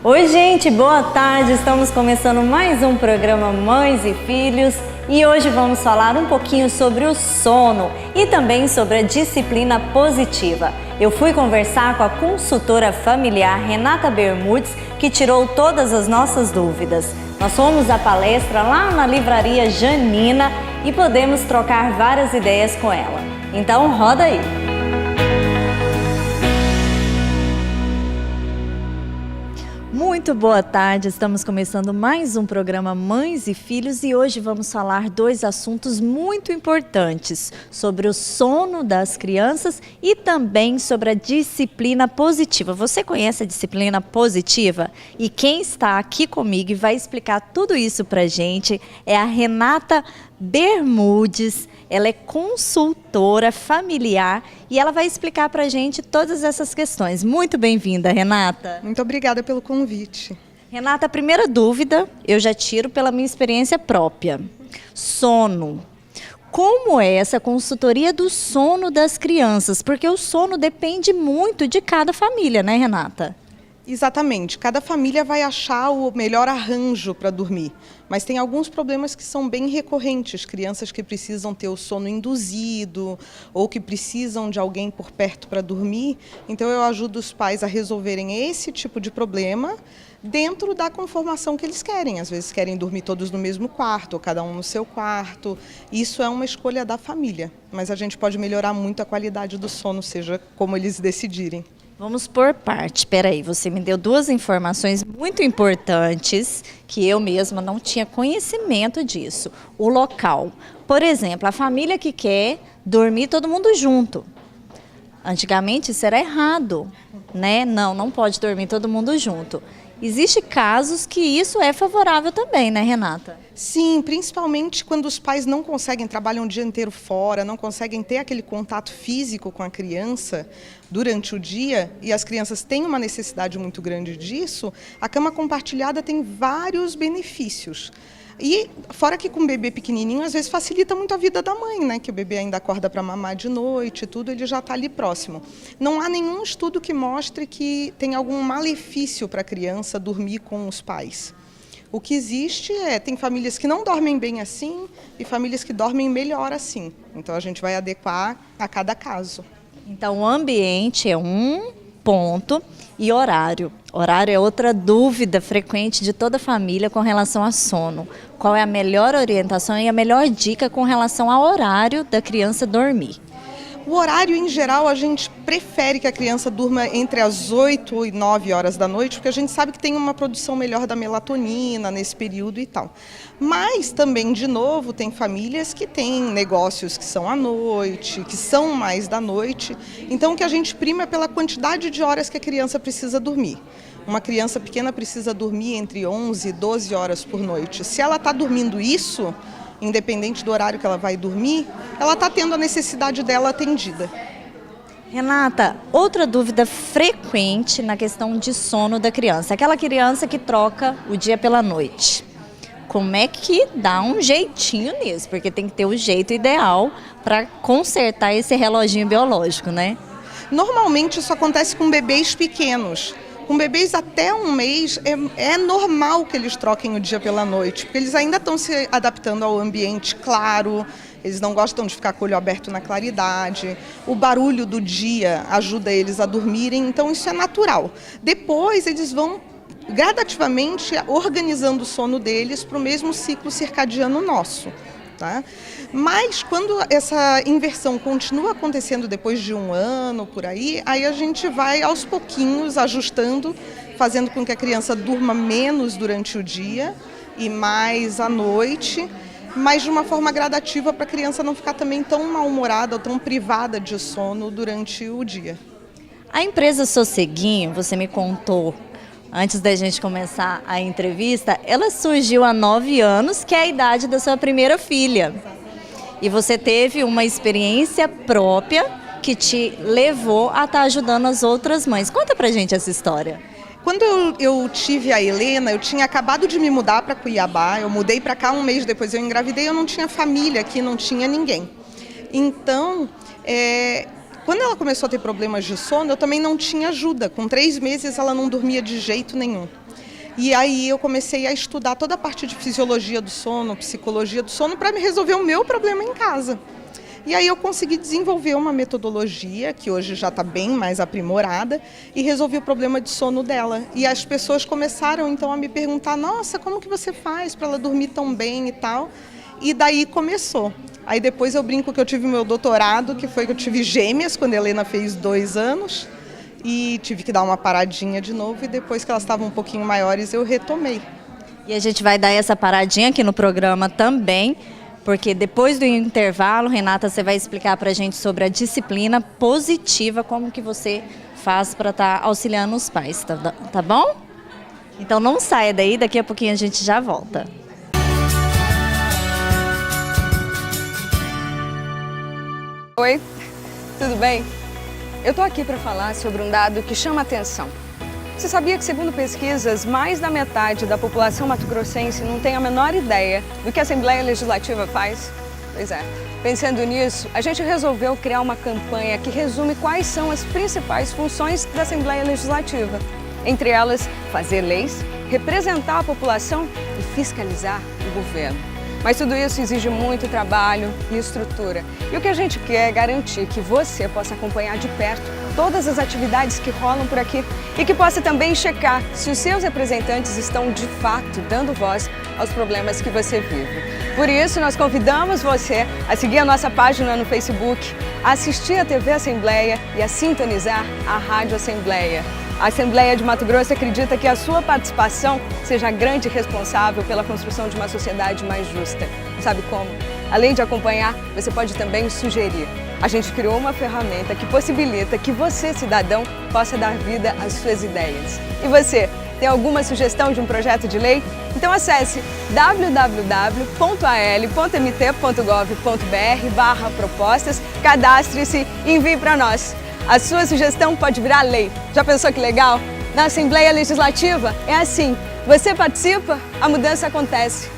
Oi gente, boa tarde, estamos começando mais um programa Mães e Filhos e hoje vamos falar um pouquinho sobre o sono e também sobre a disciplina positiva. Eu fui conversar com a consultora familiar Renata Bermudes, que tirou todas as nossas dúvidas. Nós fomos à palestra lá na livraria Janina e podemos trocar várias ideias com ela. Então roda aí! Muito boa tarde, estamos começando mais um programa Mães e Filhos e hoje vamos falar dois assuntos muito importantes, sobre o sono das crianças e também sobre a disciplina positiva. Você conhece a disciplina positiva? E quem está aqui comigo e vai explicar tudo isso pra gente é a Renata Bermudes. Ela é consultora familiar e ela vai explicar para a gente todas essas questões. Muito bem-vinda, Renata. Muito obrigada pelo convite. Renata, a primeira dúvida eu já tiro pela minha experiência própria. Sono. Como é essa consultoria do sono das crianças? Porque o sono depende muito de cada família, né, Renata? Exatamente, cada família vai achar o melhor arranjo para dormir, mas tem alguns problemas que são bem recorrentes, crianças que precisam ter o sono induzido ou que precisam de alguém por perto para dormir, então eu ajudo os pais a resolverem esse tipo de problema dentro da conformação que eles querem. Às vezes querem dormir todos no mesmo quarto, ou cada um no seu quarto, isso é uma escolha da família, mas a gente pode melhorar muito a qualidade do sono, seja como eles decidirem. Vamos por parte. Espera aí, você me deu duas informações muito importantes que eu mesma não tinha conhecimento disso. O local. Por exemplo, a família que quer dormir todo mundo junto. Antigamente isso era errado, né? Não pode dormir todo mundo junto. Existem casos que isso é favorável também, né, Renata? Sim, principalmente quando os pais não conseguem, trabalham o dia inteiro fora, não conseguem ter aquele contato físico com a criança durante o dia, e as crianças têm uma necessidade muito grande disso, a cama compartilhada tem vários benefícios. E fora que com o bebê pequenininho, às vezes facilita muito a vida da mãe, né? Que o bebê ainda acorda para mamar de noite, tudo, ele já está ali próximo. Não há nenhum estudo que mostre que tem algum malefício para a criança dormir com os pais. O que existe tem famílias que não dormem bem assim e famílias que dormem melhor assim. Então a gente vai adequar a cada caso. Então o ambiente é um ponto e horário. Horário é outra dúvida frequente de toda família com relação a sono. Qual é a melhor orientação e a melhor dica com relação ao horário da criança dormir? O horário, em geral, a gente prefere que a criança durma entre as 8 e 9 horas da noite, porque a gente sabe que tem uma produção melhor da melatonina nesse período e tal. Mas também, de novo, tem famílias que têm negócios que são à noite, que são mais da noite. Então, o que a gente prima é pela quantidade de horas que a criança precisa dormir. Uma criança pequena precisa dormir entre 11 e 12 horas por noite. Se ela está dormindo isso, independente do horário que ela vai dormir, ela está tendo a necessidade dela atendida. Renata, outra dúvida frequente na questão de sono da criança, aquela criança que troca o dia pela noite. Como é que dá um jeitinho nisso? Porque tem que ter o jeito ideal para consertar esse reloginho biológico, né? Normalmente isso acontece com bebês pequenos. Com bebês até um mês, é normal que eles troquem o dia pela noite, porque eles ainda estão se adaptando ao ambiente claro, eles não gostam de ficar com o olho aberto na claridade, o barulho do dia ajuda eles a dormirem, então isso é natural. Depois eles vão gradativamente organizando o sono deles para o mesmo ciclo circadiano nosso. Tá? Mas quando essa inversão continua acontecendo depois de um ano, por aí a gente vai aos pouquinhos ajustando, fazendo com que a criança durma menos durante o dia e mais à noite, mas de uma forma gradativa para a criança não ficar também tão mal-humorada ou tão privada de sono durante o dia. A empresa Sosseguinho, você me contou, antes da gente começar a entrevista, ela surgiu há 9 anos, que é a idade da sua primeira filha. E você teve uma experiência própria que te levou a estar ajudando as outras mães. Conta pra gente essa história. Quando eu tive a Helena, eu tinha acabado de me mudar para Cuiabá, eu mudei para cá um mês depois, eu engravidei, eu não tinha família aqui, não tinha ninguém. Então, quando ela começou a ter problemas de sono, eu também não tinha ajuda. Com 3 meses ela não dormia de jeito nenhum. E aí eu comecei a estudar toda a parte de fisiologia do sono, psicologia do sono, para me resolver o meu problema em casa. E aí eu consegui desenvolver uma metodologia, que hoje já está bem mais aprimorada, e resolvi o problema de sono dela. E as pessoas começaram então a me perguntar, nossa, como que você faz para ela dormir tão bem e tal? E daí começou. Aí depois eu brinco que eu tive meu doutorado, que foi que eu tive gêmeas, quando a Helena fez 2 anos, e tive que dar uma paradinha de novo, e depois que elas estavam um pouquinho maiores eu retomei. E a gente vai dar essa paradinha aqui no programa também, porque depois do intervalo, Renata, você vai explicar para a gente sobre a disciplina positiva, como que você faz para estar auxiliando os pais, tá bom? Então não saia daí, daqui a pouquinho a gente já volta. Oi, tudo bem? Eu tô aqui para falar sobre um dado que chama atenção. Você sabia que, segundo pesquisas, mais da metade da população mato-grossense não tem a menor ideia do que a Assembleia Legislativa faz? Pois é. Pensando nisso, a gente resolveu criar uma campanha que resume quais são as principais funções da Assembleia Legislativa. Entre elas, fazer leis, representar a população e fiscalizar o governo. Mas tudo isso exige muito trabalho e estrutura. E o que a gente quer é garantir que você possa acompanhar de perto todas as atividades que rolam por aqui e que possa também checar se os seus representantes estão de fato dando voz aos problemas que você vive. Por isso, nós convidamos você a seguir a nossa página no Facebook, a assistir a TV Assembleia e a sintonizar a Rádio Assembleia. A Assembleia de Mato Grosso acredita que a sua participação seja a grande responsável pela construção de uma sociedade mais justa. Sabe como? Além de acompanhar, você pode também sugerir. A gente criou uma ferramenta que possibilita que você, cidadão, possa dar vida às suas ideias. E você, tem alguma sugestão de um projeto de lei? Então acesse www.al.mt.gov.br/propostas, cadastre-se e envie para nós. A sua sugestão pode virar lei. Já pensou que legal? Na Assembleia Legislativa é assim. Você participa, a mudança acontece.